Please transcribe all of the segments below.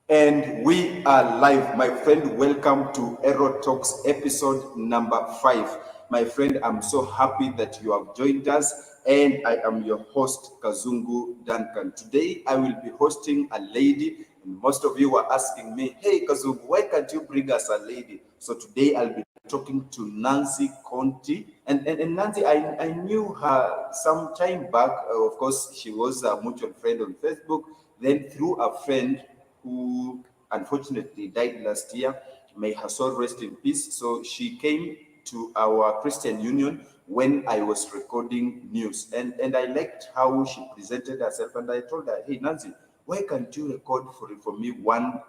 And we are live, my friend. Welcome to Ero Talks episode number 5. My friend, I'm so happy that you have joined us, and I am your host, Kazungu Duncan. Today, I will be hosting a lady, and most of you were asking me, "Hey, Kazungu, why can't you bring us a lady?" So today, I'll be talking to Nancy Kondi. And Nancy, I knew her some time back. Of course, she was a mutual friend on Facebook. Then, through a friend who unfortunately died last year. May her soul rest in peace. So she came to our Christian Union when I was recording news. And I liked how she presented herself. And I told her, hey, Nancy, why can't you record for me one,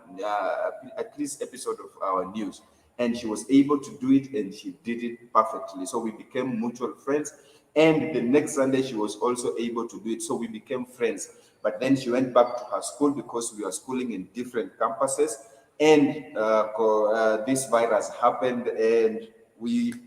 at least episode of our news? And she was able to do it, and she did it perfectly. So we became mutual friends. And the next Sunday, she was also able to do it. So we became friends. But then she went back to her school because we are schooling in different campuses. And this virus happened, and we've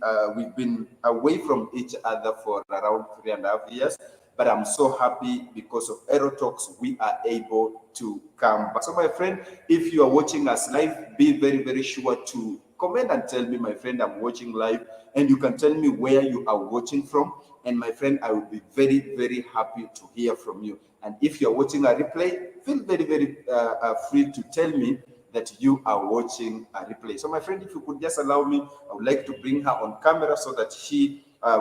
been away from each other for around 3.5 years. But I'm so happy because of Ero Talks, we are able to come back. So, my friend, if you are watching us live, be very, very sure to comment and tell me, my friend, I'm watching live, and you can tell me where you are watching from. And my friend, I will be very, very happy to hear from you. And if you're watching a replay, feel very, very free to tell me that you are watching a replay. So, my friend, if you could just allow me, I would like to bring her on camera so that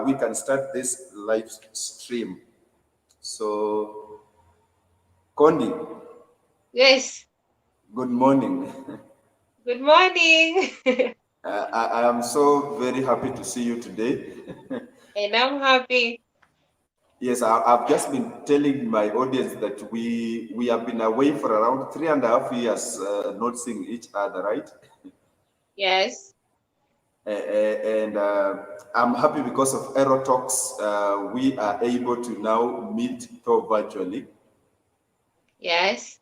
we can start this live stream. So, Kondi, Yes. good morning. Good morning. I am so very happy to see you today. And I'm happy. Yes, I've just been telling my audience that we have been away for around 3.5 years, not seeing each other, right? Yes. And I'm happy because of Aero Talks. We are able to now meet virtually. Yes.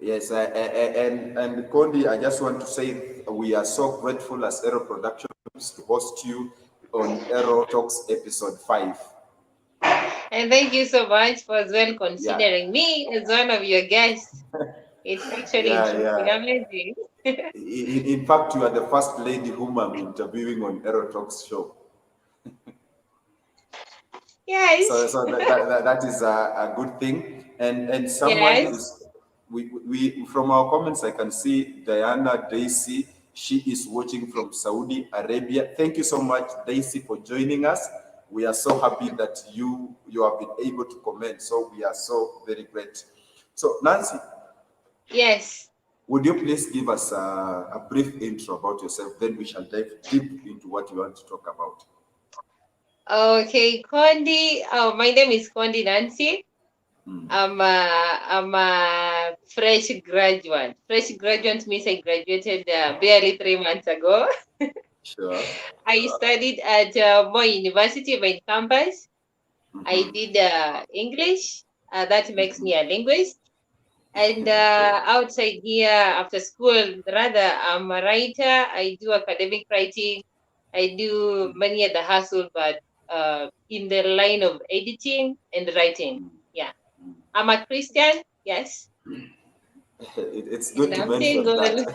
Yes, and Kondi, I just want to say we are so grateful as Ero Productions to host you on Ero Talks episode 5. And thank you so much for as well Yeah, considering me as one of your guests. It's actually yeah, interesting. yeah. Amazing. In fact, you are the first lady whom I'm interviewing on Ero Talks show. So, Yes. so that is a good thing. And someone Yes. is, we from our comments, I can see Diana Daisy. She is watching from Saudi Arabia. Thank you so much, Daisy, for joining us. We are so happy that you have been able to comment. So we are so very great. So Nancy, Yes. would you please give us a brief intro about yourself? Then we shall dive deep into what you want to talk about. Okay, Kondi. Oh, my name is Kondi Nancy. Mm, I'm a fresh graduate. Fresh graduate means I graduated barely 3 months ago. sure. I studied at Moi University main campus. I Mhm. did English. That makes me a linguist. And outside here, after school, rather, I'm a writer. I do academic writing. I do many other hustle, but in the line of editing and writing. Yeah. I'm a Christian. Yes. It's And good to I'm mention single. that.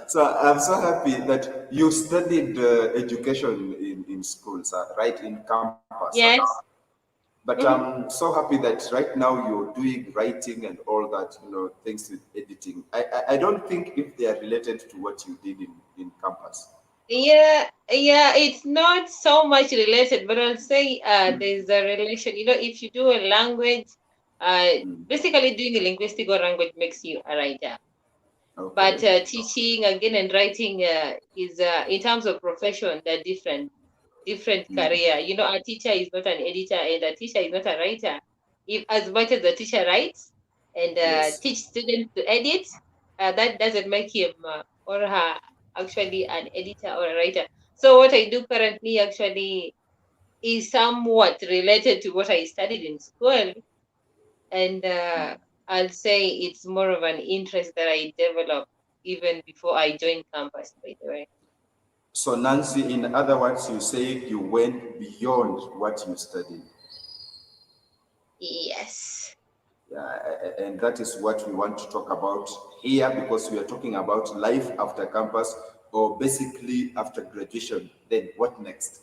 So I'm so happy that you studied education in schools, right in campus. Yes. But I'm so happy that right now you're doing writing and all that, things with editing. I don't think if they are related to what you did in campus. Yeah, it's not so much related, but I'll say there's a relation. If you do a language, uh, Mm, basically doing a linguistic or language makes you a writer. But okay. teaching again and writing is in terms of profession, they're different Mm, career. A teacher is not an editor, and a teacher is not a writer. If as much as the teacher writes and yes. teach students to edit, that doesn't make him or her actually an editor or a writer. So what I do currently actually is somewhat related to what I studied in school, and I'll say it's more of an interest that I developed even before I joined campus. By the way, So Nancy, in other words, you say you went beyond what you studied. yes. Yeah, and that is what we want to talk about here because we are talking about life after campus or basically after graduation. Then what next?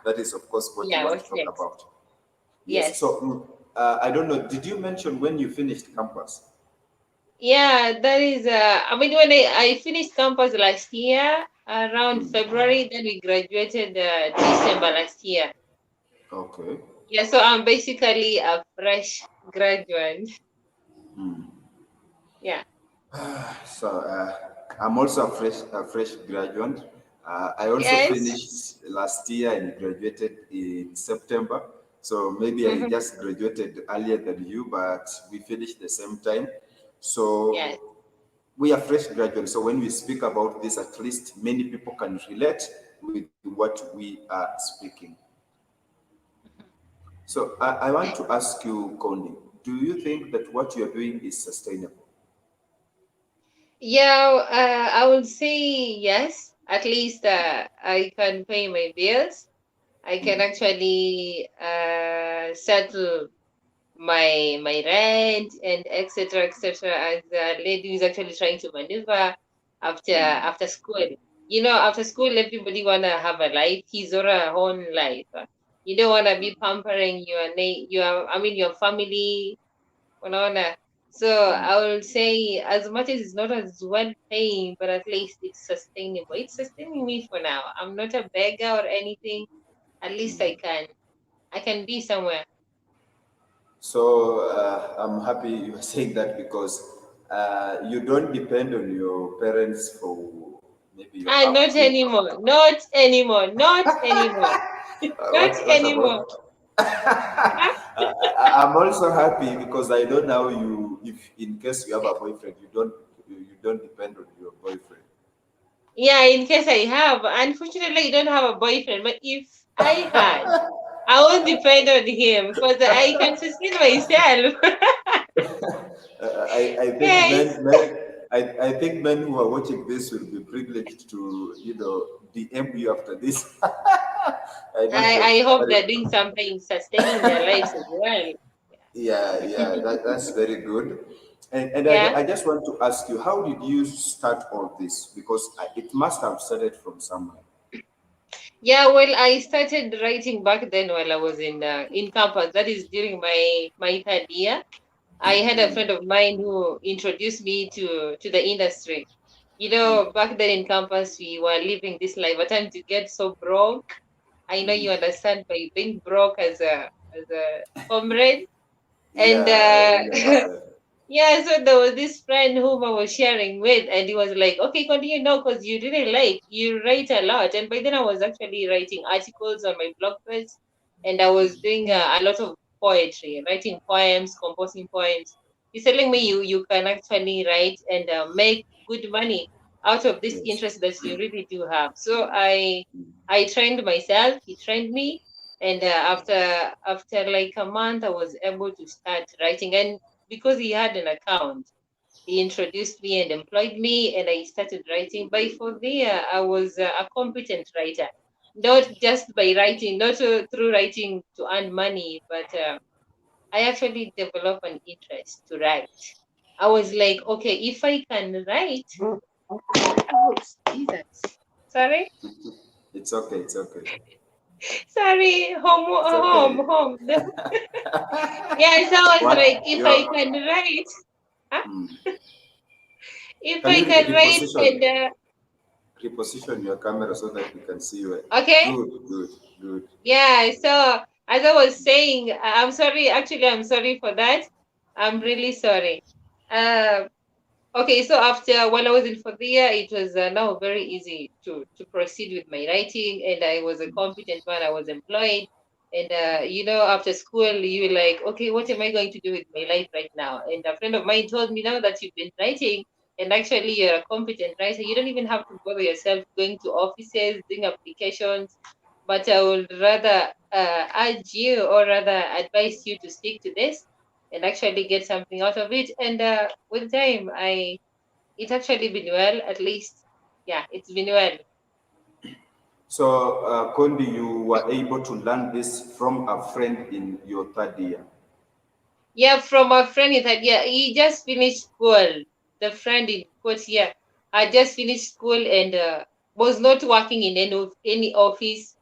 That is, of course, what we Yeah, want to what's talk next? about. Yes. Yes. So I don't know. Did you mention when you finished campus? Yeah, that is, I mean, when I finished campus last year, around Hmm. February, then we graduated December last year. Okay. Yeah, so I'm basically a fresh graduate. Yeah. So I'm also a fresh graduate. I also Yes. finished last year and graduated in September. So maybe I Hmm. just graduated earlier than you, but we finished the same time. Yes. So we are fresh graduates. So when we speak about this, at least many people can relate with what we are speaking. So I want to ask you, Kondi, do you think that what you are doing is sustainable? Yeah, I would say yes. At least I can pay my bills. I can actually settle my rent and etc. as the lady is actually trying to maneuver after school. You know, after school everybody wanna have a life, his or her own life. You don't wanna be pampering your I mean your family, unaona. So I will say as much as it's not as well paying, but at least it's sustainable. It's sustaining me for now. I'm not a beggar or anything. At least I can be somewhere. So I'm happy you are saying that because you don't depend on your parents for maybe your Ah, not upkeep. anymore. Not anymore. Not anymore. Not What anymore. about? Ah, I'm also happy because I know now you, if in case you have a boyfriend, you don't depend on your boyfriend. yeah, in case I have. Unfortunately, I don't have a boyfriend, but if I had, I won't depend on him because I can sustain myself. I think Yes. I think men who are watching this will be privileged to DM you after this. I don't know, I hope but they're doing something sustaining their lives as well. yeah, that's very good. And Yeah. I just want to ask you, how did you start all this? Because it must have started from somewhere. Yeah, well, I started writing back then while I was in campus. That is during my third year. I had a friend of mine who introduced me to the industry. You know, back then in campus, we were living this life. At times, you get so broke. I know you understand by being broke as a comrade, and Yeah, I really understand. yeah, so there was this friend whom I was sharing with, and he was like, "Okay, continue now, because you really you write a lot." And by then, I was actually writing articles on my blog page, and I was doing a lot of poetry, writing poems, composing poems. He's telling me you can actually write and make good money out of this Yes. interest that you really do have. So I trained myself. He trained me, and after like a month, I was able to start writing. And because he had an account, he introduced me and employed me, and I started writing. By for there, I was a competent writer, not just by writing, not through writing to earn money, but I actually developed an interest to write. I was like, okay, if I can write, oh, Jesus, sorry, It's okay. It's okay. sorry, home, It's okay. home, home. Yeah, so I was like, What if I your can write, huh? If can I you can write and reposition your camera so that we can see you? okay. Good, good, good. Yeah, so as I was saying, I'm sorry. Actually, I'm sorry for that. I'm really sorry. Uh, okay, so after when I was in Fadhia, it was now very easy to proceed with my writing, and I was a competent man. I was employed, and after school, you like, okay, what am I going to do with my life right now? And a friend of mine told me now that you've been writing, and actually you're a competent writer. You don't even have to bother yourself going to offices, doing applications. But I would rather urge you, or rather advise you to stick to this and actually get something out of it. And with time, it's actually been well, at least. Yeah, it's been well. So, Kondi, you were able to learn this from a friend in your third year. Yeah, from a friend he said, yeah, he just finished school. The friend in quotes here had just finished school and was not working in any office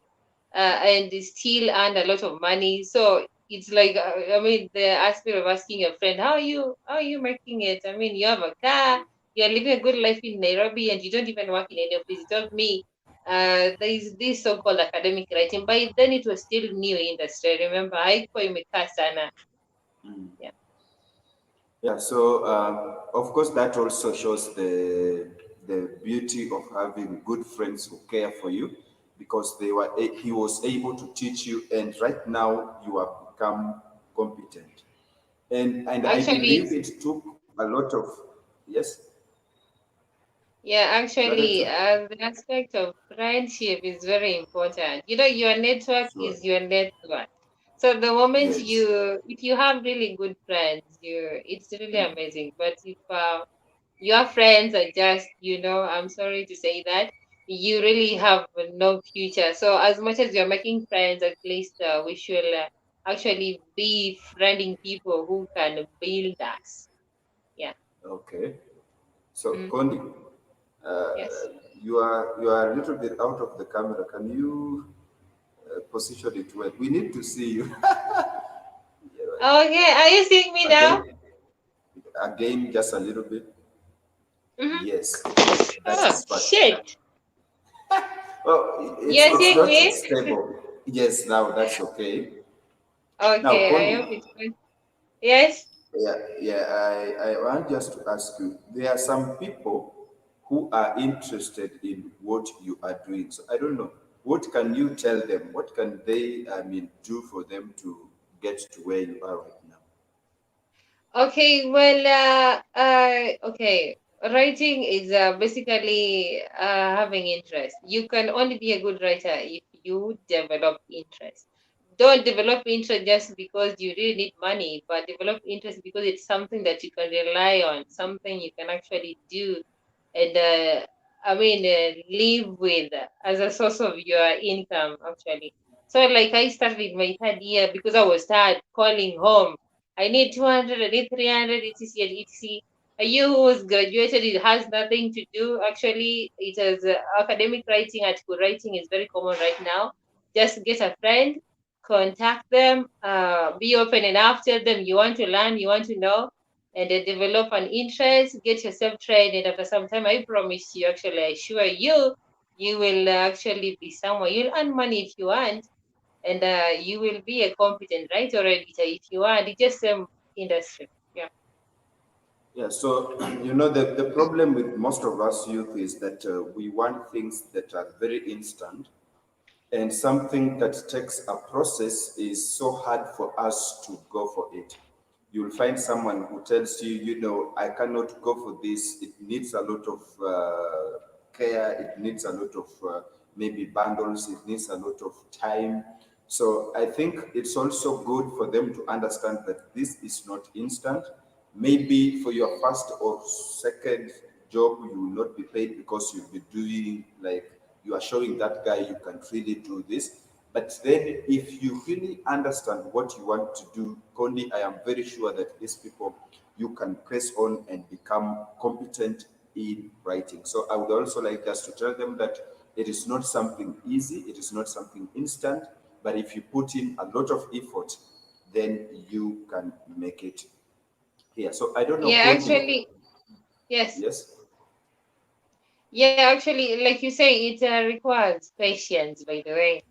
and still earn a lot of money. So it's like I mean the aspect of asking a friend, how are you making it? I mean you have a car, you're living a good life in Nairobi, and you don't even work in any office. He told me there is this so-called academic writing, but then it was still new industry. I remember haikuwa imekaa sana. Mm. Yeah. Yeah, so of course that also shows the beauty of having good friends who care for you, because he was able to teach you, and right now you have become competent. And I Actually, believe it took a lot of, yes, yeah, you wanted actually, to, the aspect of friendship is very important. You know, your network sure, is your network. So the moment yes. if you have really good friends, it's really Mm. amazing. But if your friends are just, I'm sorry to say that, you really have no future. So as much as you're making friends, at least we should actually be friending people who can build us. Yeah. Okay. So Mm. Kondi, Yes. you are a little bit out of the camera. Can you position it well? We need to see you. Okay, are you seeing me now? Again, again, just a little bit. Mm-hmm. Yes, that Oh, is perfect. shit. Well, it's You're it's seeing not me? stable. Yes, now that's okay. Now, Okay, I Kondi, hope it's good. Yes. yeah, I want just to ask you. There are some people who are interested in what you are doing. So I don't know. What can you tell them? What can they, I mean, do for them to get to where you are right now? Okay, well, okay. Writing is basically having interest. You can only be a good writer if you develop interest. Don't develop interest just because you really need money, but develop interest because it's something that you can rely on, something you can actually do, and live with as a source of your income, actually. So, like, I started my third year because I was tired calling home. I need 200, I need 300, etc. and etc. A you who's graduated, it has nothing to do. Actually, it is academic writing, article writing is very common right now. Just get a friend, contact them, be open enough, tell them you want to learn, you want to know, and then develop an interest, get yourself trained, and after some time, I promise you, actually, I assure you, you will actually be somewhere. You'll earn money if you want, and you will be a competent writer or editor if you want. It's just industry. Yeah. Yeah, so the problem with most of us youth is that we want things that are very instant, and something that takes a process is so hard for us to go for it. You'll find someone who tells you, I cannot go for this. It needs a lot of care. It needs a lot of maybe bundles. It needs a lot of time. So I think it's also good for them to understand that this is not instant. Maybe for your first or second job, you will not be paid because you'll be doing, like, you are showing that guy you can really do this. But then, if you really understand what you want to do, Kondi, I am very sure that these people you can press on and become competent in writing. So I would also like just to tell them that it is not something easy, it is not something instant, but if you put in a lot of effort, then you can make it here. So I don't know, Yeah, Kondi. actually, yes. Yes. Yeah, actually, like you say, it requires patience, by the way.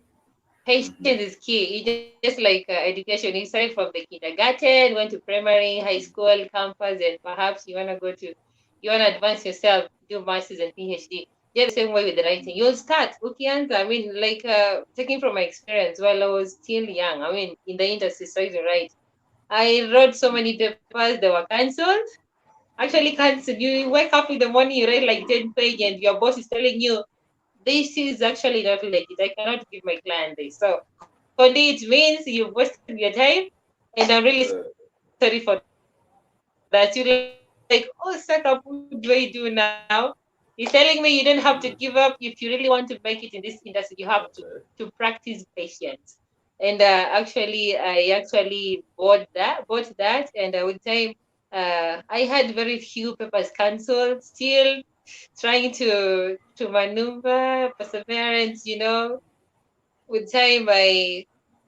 Patience Mhm. is key. It's just like education. You started from the kindergarten, went to primary, high school, campus, and perhaps you want to advance yourself, do masters and PhD. Just the same way with the writing. You'll start. Ukianza, I mean, like taking from my experience while I was still young. I mean, in the industry, starting to write. I wrote so many papers that were cancelled. Actually, cancelled. You wake up in the morning, you write like 10 pages, and your boss is telling you this is actually not legit. I cannot give my client this. So, Kondi, it means you've wasted your time, and I'm really Uh, sorry for that. You're like, oh, Saka, what do I do now? He's telling me you don't have to give up. If you really want to make it in this industry, you have to okay. practice patience. And I actually bought that, and with time, I had very few papers cancelled. Still trying to maneuver perseverance. With time, I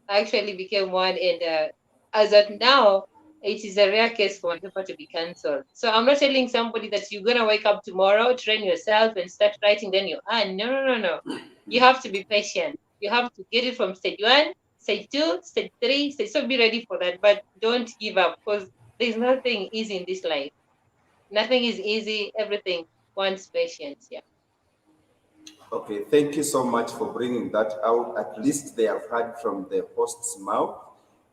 actually became one, and as at now, it is a rare case for my paper to be cancelled. So I'm not telling somebody that you're gonna wake up tomorrow, train yourself, and start writing. Then you no, no, no, no. You have to be patient. You have to get it from stage one, stage two, stage three, stage. So be ready for that, but don't give up, because there's nothing easy in this life. Nothing is easy. Everything wants patience. Yeah. Okay, thank you so much for bringing that out. At least they have heard from the host's mouth.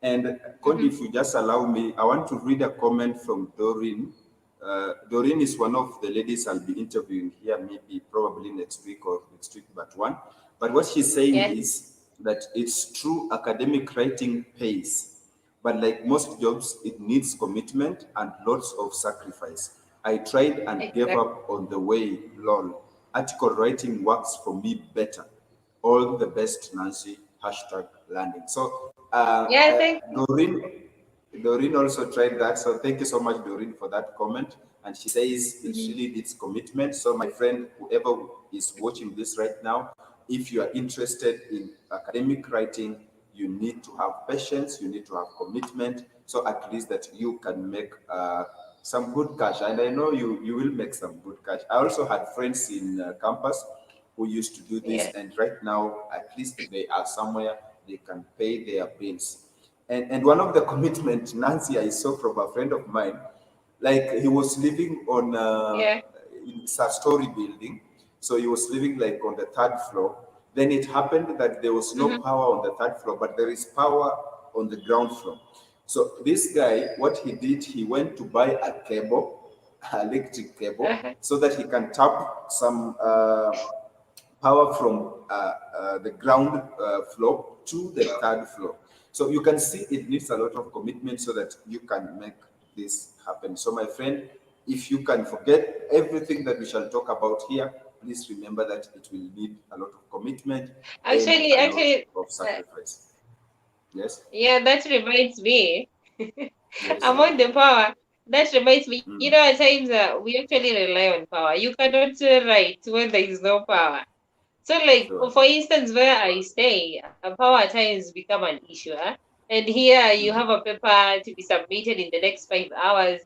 And Kondi, Hmm. if you just allow me, I want to read a comment from Doreen. Doreen is one of the ladies I'll be interviewing here, maybe probably next week or next week, but one. But what she's saying Yes. is that it's true academic writing pays, but like most jobs, it needs commitment and lots of sacrifice. I tried and gave Exactly. up on the way, lol. Article writing works for me better. All the best, Nancy. Hashtag landing. So, Yeah. Thank you. Doreen also tried that. So, thank you so much, Doreen, for that comment. And she says it Hmm. really needs commitment. So, my friend, whoever is watching this right now, if you are interested in academic writing, you need to have patience, you need to have commitment, so at least that you can make some good cash. And I know you will make some good cash. I also had friends in campus who used to do this, Yeah. and right now at least they are somewhere they can pay their bills. And one of the commitment, Nancy, I saw from a friend of mine, like he was living on Yeah. in a story building, so he was living like on the third floor. Then it happened that there was no Hmm. power on the third floor, but there is power on the ground floor. So this guy, what he did, he went to buy a cable, electric cable, Uh-huh. so that he can tap some power from the ground floor to the third floor. So you can see it needs a lot of commitment so that you can make this happen. So, my friend, if you can forget everything that we shall talk about here, please remember that it will need a lot of commitment and Actually, a lot actually, of uh, sacrifice. Yes, yeah, that reminds me. yes. Among the power, that reminds me. Mm, At times we actually rely on power. You cannot write when there is no power. So, like sure. for instance, where I stay, power at times become an issue. And here you have a paper to be submitted in the next 5 hours.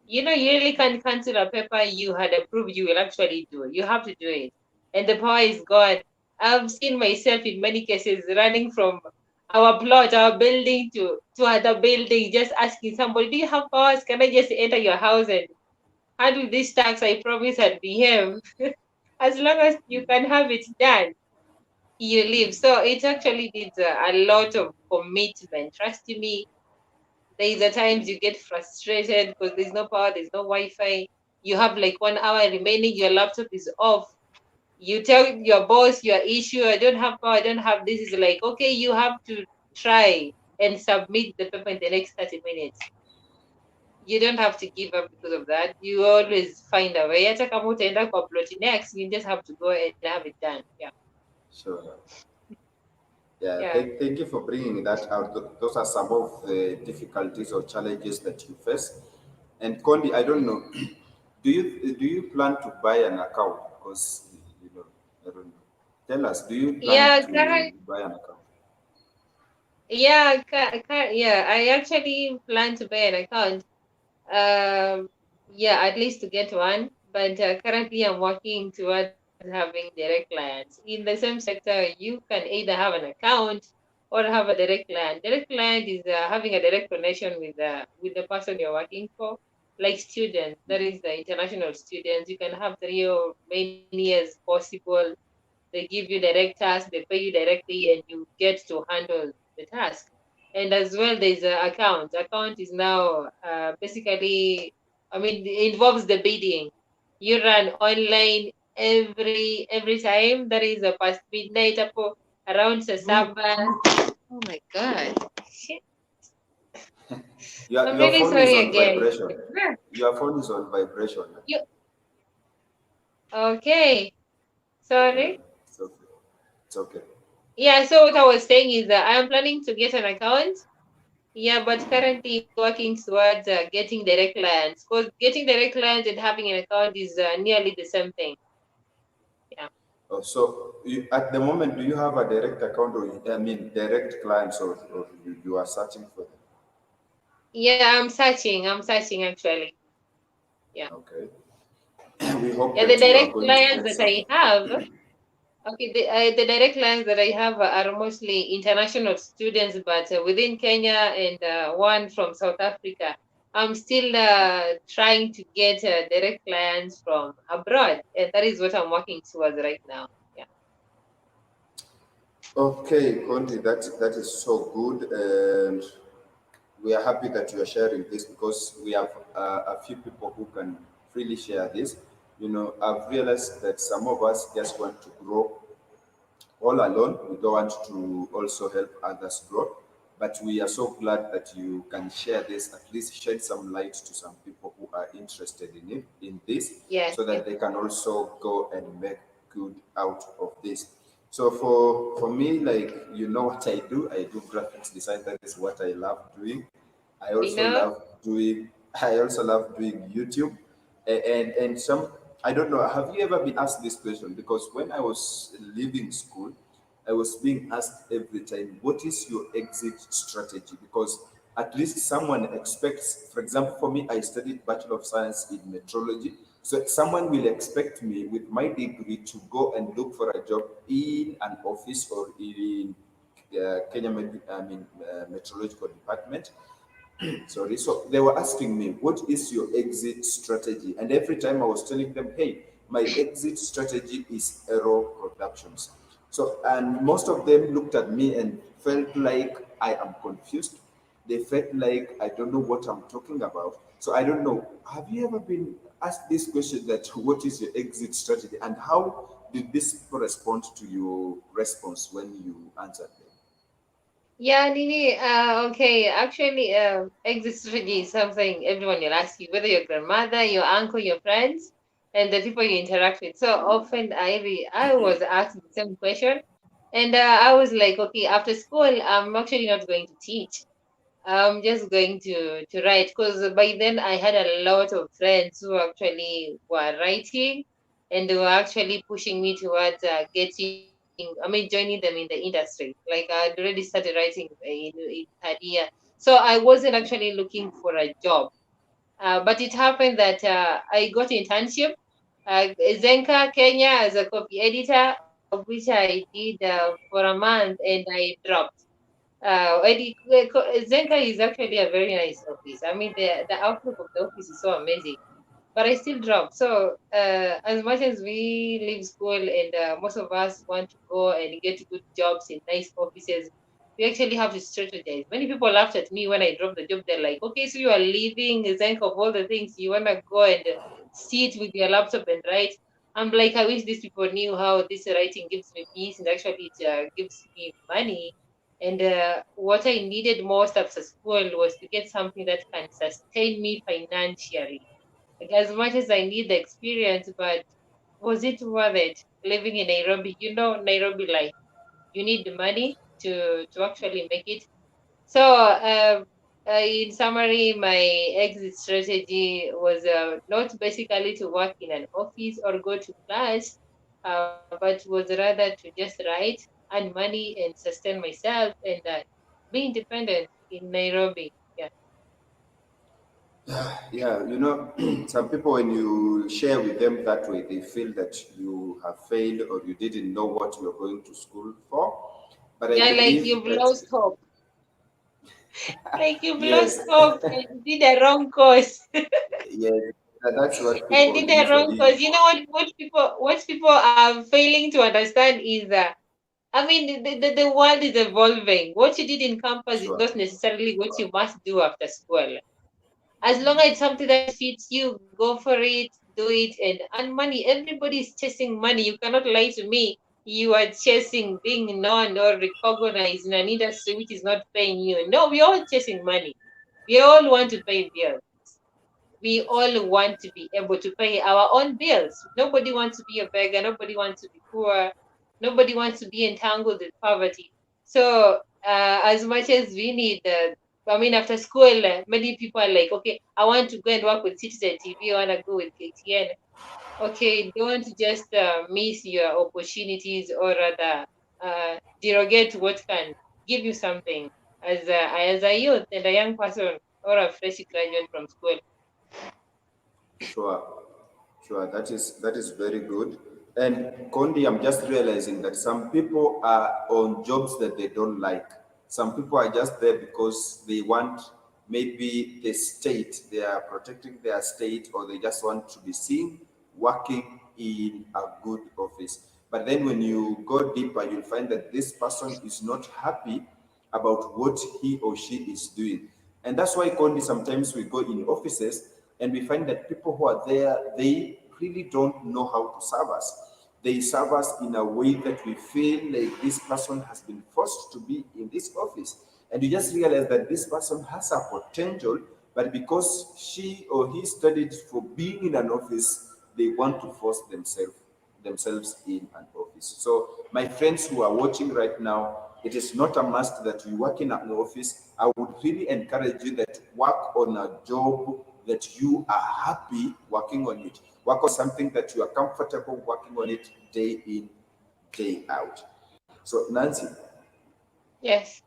You really can't cancel a paper you had approved you will actually do. You have to do it. And the power is gone. I've seen myself in many cases running from our plot, our building to other building, just asking somebody, do you have powers? Can I just enter your house and handle this tax? I promise I'll behave. As long as you can have it done, you live. So it actually needs a lot of commitment. Trust me, there is a times you get frustrated because there's no power, there's no Wi-Fi. You have like 1 hour remaining, your laptop is off. You tell your boss your issue, I don't have power, I don't have this. Is like, okay, you have to try and submit the paper in the next 30 minutes. You don't have to give up because of that. You always find a way. Hata kama utaenda kwa plot next, you just have to go and have it done. Yeah. Sure. Yeah, Yeah. thank you for bringing that out. Those are some of the difficulties or challenges that you face. And Kondi, I don't Mhm. know, do you plan to buy an account? Because you know, I don't know. Tell us, do you plan Yeah, to buy an account? yeah, I actually plan to buy an account. Um, yeah, at least to get one. But currently, I'm working towards having direct clients. In the same sector, you can either have an account or have a direct client. Direct client is having a direct connection with the person you're working for. Like students, that is the international students. You can have 3 or many years possible. They give you direct task, they pay you directly, and you get to handle the task. And as well, there's a account. Account is now basically, I mean, it involves the bidding. You run online every time. There is a past midnight apo around Sasaba. Oh my God. Shit. I'm Your really phone is sorry on again. vibration. Your phone is on vibration. You okay? Yeah, Sorry. it's okay. It's okay. Yeah, so what I was saying is that I am planning to get an account. Yeah, but currently working towards getting direct clients. Because getting direct clients and having an account is nearly the same thing. Yeah. Oh, so you, at the moment, do you have a direct account, or I mean, direct clients, or you are searching for them? Yeah, I'm searching. I'm searching actually. Yeah. Okay. We hope Yeah, the that you are direct going to clients get that some. I have, okay, the direct clients that I have are mostly international students, but within Kenya and one from South Africa. I'm still trying to get direct clients from abroad, and that is what I'm working towards right now. Yeah. Okay, Kondi, that is so good, and we are happy that you are sharing this because we have a few people who can freely share this. You know, I've realized that some of us just want to grow all alone. We don't want to also help others grow. But we are so glad that you can share this, at least shed some light to some people who are interested in it, in this, Yes. so that they can also go and make good out of this. So for me, like you know what I do? I do graphics design. That is what I love doing. I I also know. love doing I also love doing YouTube. And some, I don't know, have you ever been asked this question? Because when I was leaving school, I was being asked every time, what is your exit strategy? Because at least someone expects, for example, for me, I studied Bachelor of Science in Metrology. So someone will expect me with my degree to go and look for a job in an office or in Kenya Meteorological Department. Sorry. So they were asking me, what is your exit strategy? And every time I was telling them, hey, my exit strategy is Ero Productions. So, and most of them looked at me and felt like I am confused. They felt like I don't know what I'm talking about. So I don't know. Have you ever been asked this question that what is your exit strategy? And how did this people respond to your response when you answered them? Yeah, Nini. Okay. Actually, exit strategy is something everyone will ask you, whether your grandmother, your uncle, your friends, and the people you interact with. So often, I was asked the same question, and I was like, okay, after school, I'm actually not going to teach. I'm just going to write because by then I had a lot of friends who actually were writing, and they were actually pushing me towards joining them in the industry. Like I'd already started writing in third year, so I wasn't actually looking for a job. But it happened that I got internship, Zenka, Kenya, as a copy editor, of which I did for a month, and I dropped. Zenka is actually a very nice office. I mean, the outlook of the office is so amazing, but I still drop. So, as much as we leave school and most of us want to go and get good jobs in nice offices, we actually have to strategize. Many people laughed at me when I dropped the job. They're like, okay, so you are leaving Zenka of all the things you want to go and sit with your laptop and write. I'm like, I wish these people knew how this writing gives me peace and actually it gives me money. And what I needed most after school was to get something that can sustain me financially. Like as much as I need the experience, but was it worth it living in Nairobi? You know, Nairobi life. You need the money to actually make it. So, in summary, my exit strategy was not basically to work in an office or go to class, but was rather to just write, earn money, and sustain myself and be independent in Nairobi. Yeah. Yeah, you know, some people, when you share with them that way, they feel that you have failed or you didn't know what you're going to school for. But I Yeah, like believe you've that, lost hope. Like you've lost yes, hope and did the wrong course. yes, that's what And people did the wrong usually, course. You know what people are failing to understand is that I mean, the world is evolving. What you did in campus is sure. not necessarily what you must do after school. As long as it's something that fits you, go for it, do it, and money. Everybody is chasing money. You cannot lie to me. You are chasing being known or recognized in an industry which is not paying you. No, we all chasing money. We all want to pay bills. We all want to be able to pay our own bills. Nobody wants to be a beggar. Nobody wants to be poor. Nobody wants to be entangled with poverty. So as much as we need, I mean, after school, many people are like, okay, I want to go and work with Citizen TV. I want to go with KTN. Okay, don't just miss your opportunities, or rather derogate what can give you something as a youth and a young person or a fresh graduate from school. Sure, sure. That is very good. And Kondi, I'm just realizing that some people are on jobs that they don't like. Some people are just there because they want maybe the state, they are protecting their state, or they just want to be seen working in a good office. But then when you go deeper, you'll find that this person is not happy about what he or she is doing. And that's why, Kondi, sometimes we go in offices and we find that people who are there, they really don't know how to serve us. They serve us in a way that we feel like this person has been forced to be in this office. And you just realize that this person has a potential, but because she or he studied for being in an office, they want to force themselves in an office. So, my friends who are watching right now, it is not a must that you work in an office. I would really encourage you that work on a job that you are happy working on it. Work on something that you are comfortable working on it day in, day out. So, Nancy, Yes.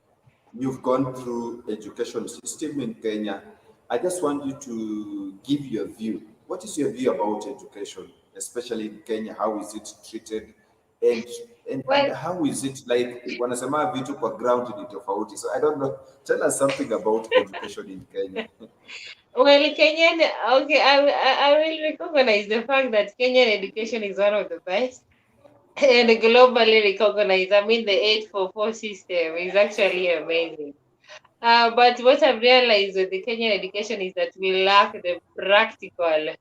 you've gone through education system in Kenya. I just want you to give your view. What is your view about education, especially in Kenya? How is it treated, and and Well, how is it like? Wanasema vitu kwa ground ni tofauti. So I don't know. Tell us something about education in Kenya. well, Kenyan. Okay, I will recognize the fact that Kenyan education is one of the best and globally recognized. I mean, the 844 system is actually amazing. But what I've realized with the Kenyan education is that we lack the practical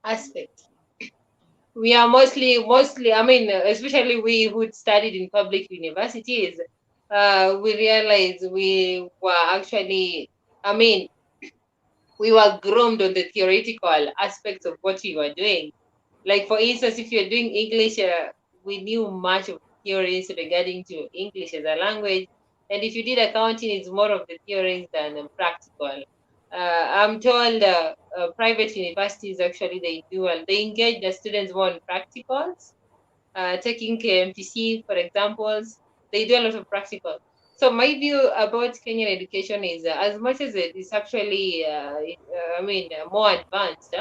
aspect. We are mostly, I mean, especially we who studied in public universities, we realize we were actually, I mean, we were groomed on the theoretical aspects of what we were doing. Like, for instance, if you're doing English, we knew much of theories regarding to English as a language. And if you did accounting, it's more of the theories than practical. I'm told private universities actually they do, and they engage the students more in practicals, taking KMTC, for examples. They do a lot of practical. So my view about Kenyan education is as much as it is actually, I mean, more advanced,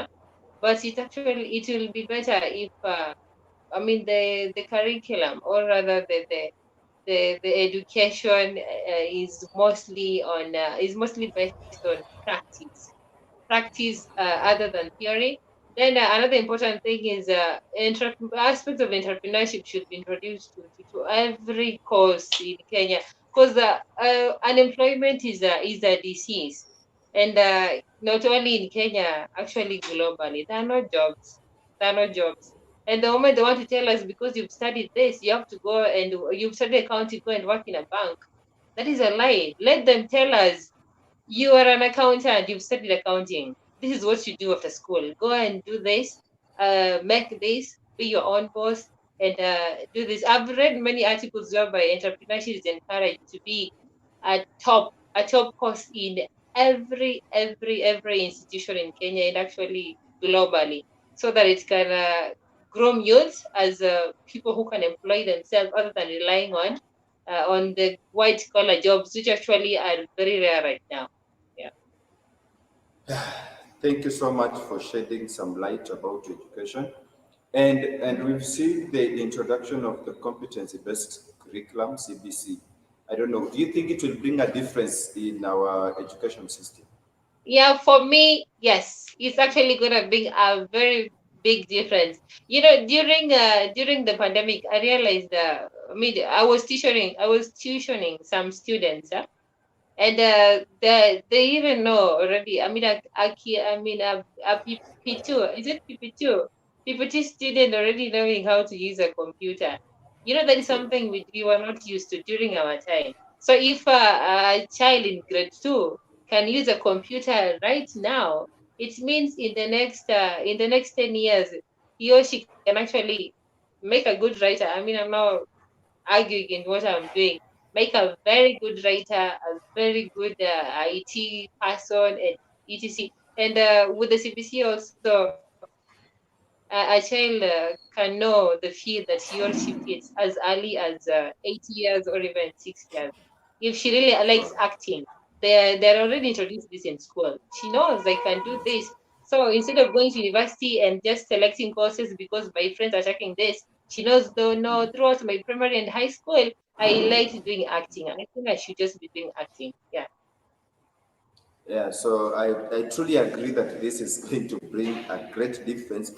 but it will be better if, I mean, the curriculum, or rather the education is mostly based on practice other than theory. Then another important thing is aspects of entrepreneurship should be introduced to every course in Kenya, because unemployment is a disease, and not only in Kenya, actually globally, there are no jobs. There are no jobs. And the moment they want to tell us because you've studied this, you have to go and you've studied accounting, go and work in a bank. That is a lie. Let them tell us you are an accountant, you've studied accounting. This is what you do after school. Go and do this, make this, be your own boss, and do this. I've read many articles whereby entrepreneurship is encouraged to be a top course in every institution in Kenya and actually globally, so that it can groom youth as people who can employ themselves other than relying on the white collar jobs, which actually are very rare right now. Yeah. Thank you so much for shedding some light about education. And we've seen the introduction of the competency-based curriculum, CBC. I don't know. Do you think it will bring a difference in our education system? Yeah, for me, yes, it's actually gonna bring a very big difference. You know, during the pandemic, I realized I mean, I was tuitioning some students, and they even know already. I mean, a PP2, is it PP2? PP2 student already knowing how to use a computer. You know, that is True. something we were not used to during our time. So if a child in grade 2 can use a computer right now, it means in the next 10 years, he or she can actually make a good writer. I mean, I'm not. arguing in what I'm doing, make a very good writer, a very good IT person, and etc. And with the CBC also, a child can know the field that he or she fits as early as 8 years or even 6 years. If she really likes Sure. acting, they're already introduced this in school. She knows I can do this. So instead of going to university and just selecting courses because my friends are taking this, she knows, though, no, throughout my primary and high school, I liked doing acting. I think I should just be doing acting. Yeah. Yeah, so I truly agree that this is going to bring a great difference.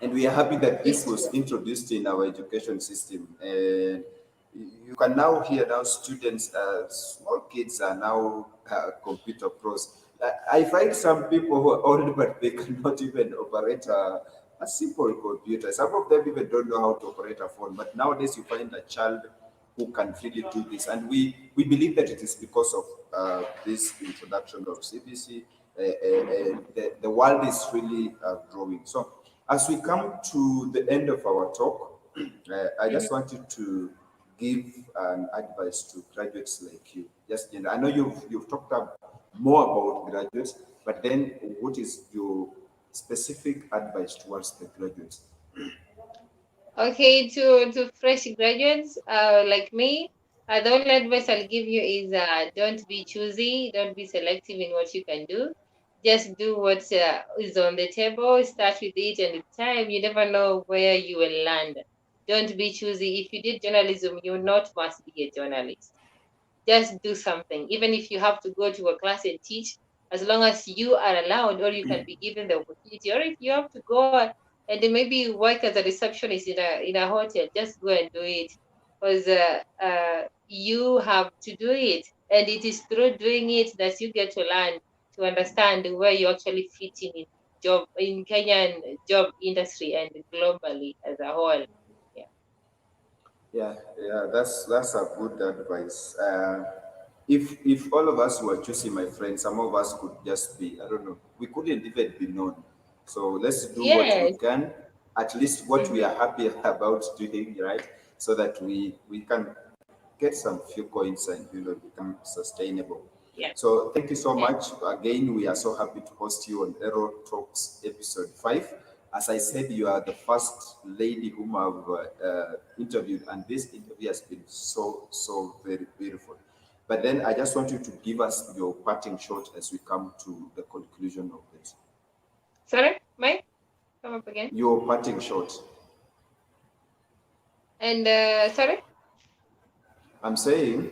And we are happy that this It's was introduced in our education system. And you can now hear now students, small kids are now computer pros. I find some people who are old, but they cannot even operate a simple computer. Some of them even don't know how to operate a phone. But nowadays, you find a child who can really do this. And we believe that it is because of this introduction of CBC. And the world is really growing. So, as we come to the end of our talk, I Mhm. just wanted to give an advice to graduates like you. Just, I know you've talked up more about graduates, but then what is your specific advice towards the graduates? Okay, to fresh graduates like me, the only advice I'll give you is don't be choosy, don't be selective in what you can do. Just do what is on the table, start with it, and with time, you never know where you will land. Don't be choosy. If you did journalism, you not must be a journalist. Just do something. Even if you have to go to a class and teach, as long as you are allowed or you can be given the opportunity, or if you have to go and then maybe work as a receptionist in a hotel, just go and do it. Because you have to do it. And it is through doing it that you get to learn to understand where you actually fit in Kenyan job industry and globally as a whole. Yeah. Yeah, yeah, that's a good advice. If all of us were choosing, my friend, some of us could just be, I don't know, we couldn't even be known. So let's do what we Yes. can, at least what we Mm-hmm. are happy about doing, right? So that we can get some few coins and become sustainable. Yeah. So thank you so Yeah. much. Again, we are so happy to host you on Ero Talks episode 5. As I said, you are the first lady whom I've interviewed, and this interview has been so very beautiful. But then I just want you to give us your parting shot as we come to the conclusion of this. Sorry, Mike, come up again. Your parting shot. And sorry, I'm saying,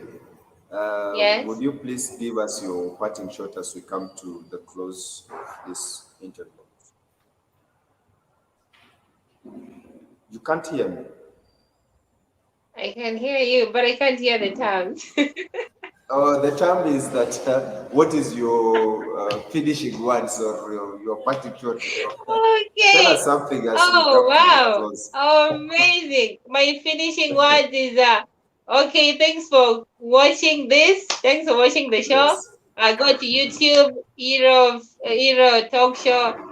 would yes. you please give us your parting shot as we come to the close of this interview? You can't hear me. I can hear you, but I can't hear the terms. The term is that what is your finishing words or your parting shot? Tell us Okay. something as we Oh, come to the wow. close. Amazing. My finishing words is okay, thanks for watching this. Thanks for watching the show. Yes, Go to YouTube, Ero Talk Show.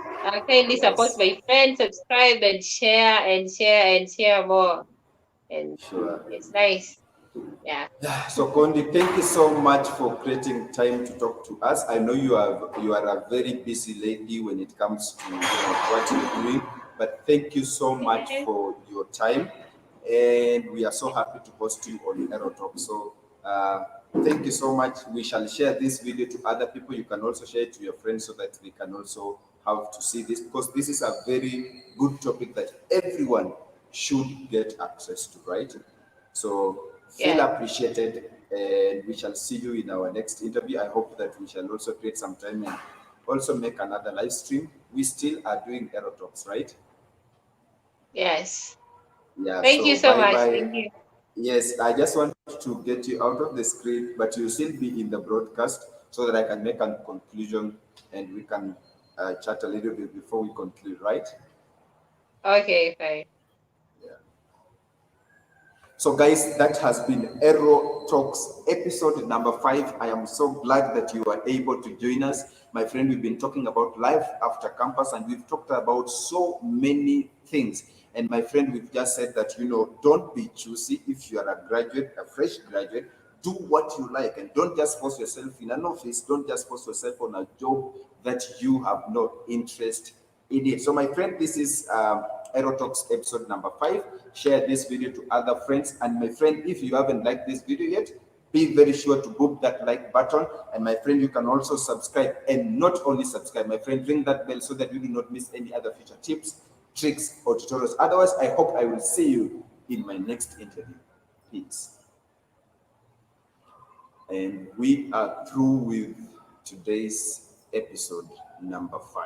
Kindly support yes, my friends, subscribe and share and share and share more. And sure. it's nice. Yeah. So Kondi, thank you so much for creating time to talk to us. I know you are a very busy lady when it comes to what you're doing, but thank you so much for your time, and we are so happy to host you on Aero Talk. So thank you so much. We shall share this video to other people. You can also share it to your friends so that they can also have to see this, because this is a very good topic that everyone should get access to, right? So feel Yeah. appreciated, and we shall see you in our next interview. I hope that we shall also create some time and also make another live stream. We still are doing Aero Talks, right? Yes. Yeah, Thank you so so bye much. Thank bye. you. Yes, I just want to get you out of the screen, but you still be in the broadcast so that I can make a conclusion and we can chat a little bit before we conclude, right? Okay, fine. Yeah. So, guys, that has been Ero Talks episode number 5. I am so glad that you are able to join us. My friend, we've been talking about life after campus and we've talked about so many things. And my friend, we've just said that, don't be choosy if you are a graduate, a fresh graduate. Do what you like and don't just force yourself in an office. Don't just force yourself on a job that you have no interest in it. So, my friend, this is Ero Talks episode number 5. Share this video to other friends. And my friend, if you haven't liked this video yet, be very sure to boop that like button. And my friend, you can also subscribe. And not only subscribe, my friend, ring that bell so that you do not miss any other future tips, tricks, or tutorials. Otherwise, I hope I will see you in my next interview. Peace. And we are through with today's episode number 5.